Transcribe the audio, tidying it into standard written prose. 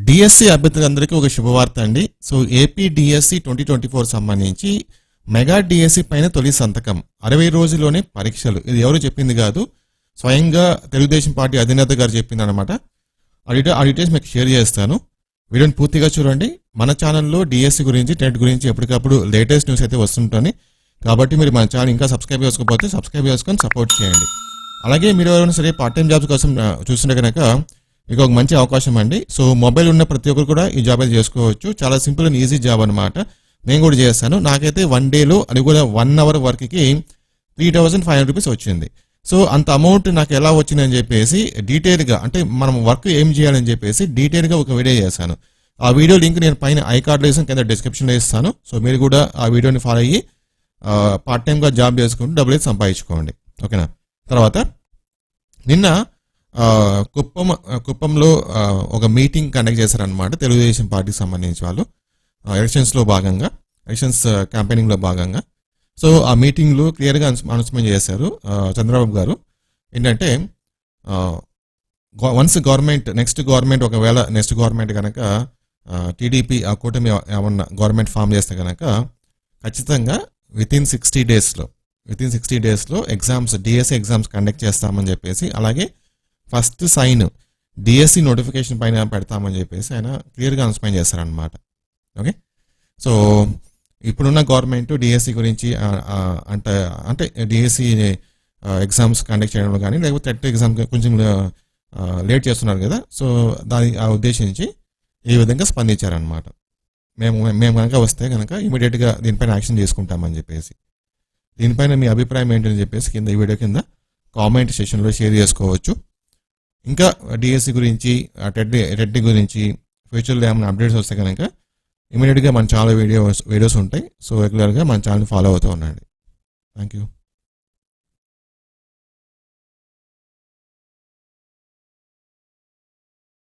DSC అభ్యర్థులందరికీ ఒక శుభవార్త అండి. సో ఏపీ డిఎస్సి 2024 సంబంధించి మెగా డిఎస్సి పైన తొలి సంతకం 60 రోజుల్లోనే పరీక్షలు. ఇది ఎవరు చెప్పింది కాదు, స్వయంగా తెలుగుదేశం పార్టీ అధినేత గారు చెప్పింది అనమాట. ఆ డీటెయిల్స్ మీకు షేర్ చేస్తాను. వీడియోని పూర్తిగా చూడండి. మన ఛానల్లో డిఎస్సి గురించి, టెట్ గురించి ఎప్పటికప్పుడు లేటెస్ట్ న్యూస్ అయితే వస్తుంటుంది. కాబట్టి మీరు మన ఛానల్ ఇంకా సబ్స్క్రైబ్ చేసుకోకపోతే సబ్స్క్రైబ్ చేసుకొని సపోర్ట్ చేయండి. అలాగే మీరు ఎవరైనా సరే పార్ట్ టైం జాబ్స్ కోసం చూస్తుంటే కనుక మీకు ఒక మంచి అవకాశం అండి. సో మొబైల్ ఉన్న ప్రతి ఒక్కరు కూడా ఈ జాబ్ అయితే చేసుకోవచ్చు. చాలా సింపుల్ అండ్ ఈజీ జాబ్ అనమాట. నేను కూడా చేస్తాను. నాకైతే 1 డేలో, అది కూడా 1 అవర్ వర్క్కి 3500 రూపీస్ వచ్చింది. సో అంత అమౌంట్ నాకు ఎలా వచ్చిందని చెప్పేసి డీటెయిల్గా, అంటే మనం వర్క్ ఏం చేయాలని చెప్పేసి డీటెయిల్గా ఒక వీడియో చేశాను. ఆ వీడియో లింక్ నేను పైన ఐ కార్డులో వేసాను, కింద డిస్క్రిప్షన్లో ఇస్తాను. సో మీరు కూడా ఆ వీడియోని ఫాలో అయ్యి పార్ట్ టైంగా జాబ్ చేసుకుంటూ డబ్బులు అయితే సంపాదించుకోండి. ఓకేనా. తర్వాత నిన్న కుప్పంలో ఒక మీటింగ్ కండక్ట్ చేశారనమాట తెలుగుదేశం పార్టీకి సంబంధించి వాళ్ళు, ఎలక్షన్స్లో భాగంగా, ఎలక్షన్స్ క్యాంపెయినింగ్లో భాగంగా. సో ఆ మీటింగ్లో క్లియర్గా అనౌన్స్మెంట్ చేశారు చంద్రబాబు గారు. ఏంటంటే వన్స్ గవర్నమెంట్, నెక్స్ట్ గవర్నమెంట్ కనుక టీడీపీ ఆ కూటమి ఏమన్నా గవర్నమెంట్ ఫామ్ చేస్తే కనుక ఖచ్చితంగా వితిన్ 60 డేస్లో ఎగ్జామ్స్, డిఎస్సి ఎగ్జామ్స్ కండక్ట్ చేస్తామని చెప్పేసి, అలాగే ఫస్ట్ సైన్ డిఎస్సి నోటిఫికేషన్ పైన పెడతామని చెప్పేసి ఆయన క్లియర్గా అనౌన్స్మెంట్ చేశారనమాట. ఓకే. సో ఇప్పుడున్న గవర్నమెంట్ డిఎస్సి గురించి అంటే డిఎస్సి ఎగ్జామ్స్ కండక్ట్ చేయడంలో కానీ, లేకపోతే టెట్ ఎగ్జామ్ కొంచెం లేట్ చేస్తున్నారు కదా. సో దాని ఉద్దేశించి ఈ విధంగా స్పందించారనమాట. మేము కనుక వస్తే కనుక ఇమీడియట్గా దీనిపైన యాక్షన్ తీసుకుంటామని చెప్పేసి. దీనిపైన మీ అభిప్రాయం ఏంటని చెప్పేసి కింద ఈ వీడియో కింద కామెంట్ సెషన్లో షేర్ చేసుకోవచ్చు. ఇంకా డిఎస్సి గురించి, టెట్ గురించి ఫ్యూచర్లో ఏమైనా అప్డేట్స్ వస్తే కనుక ఇమీడియట్గా మన ఛానల్ వీడియోస్ ఉంటాయి. సో రెగ్యులర్గా మన ఛానల్ ఫాలో అవుతూ ఉండండి. Thank you.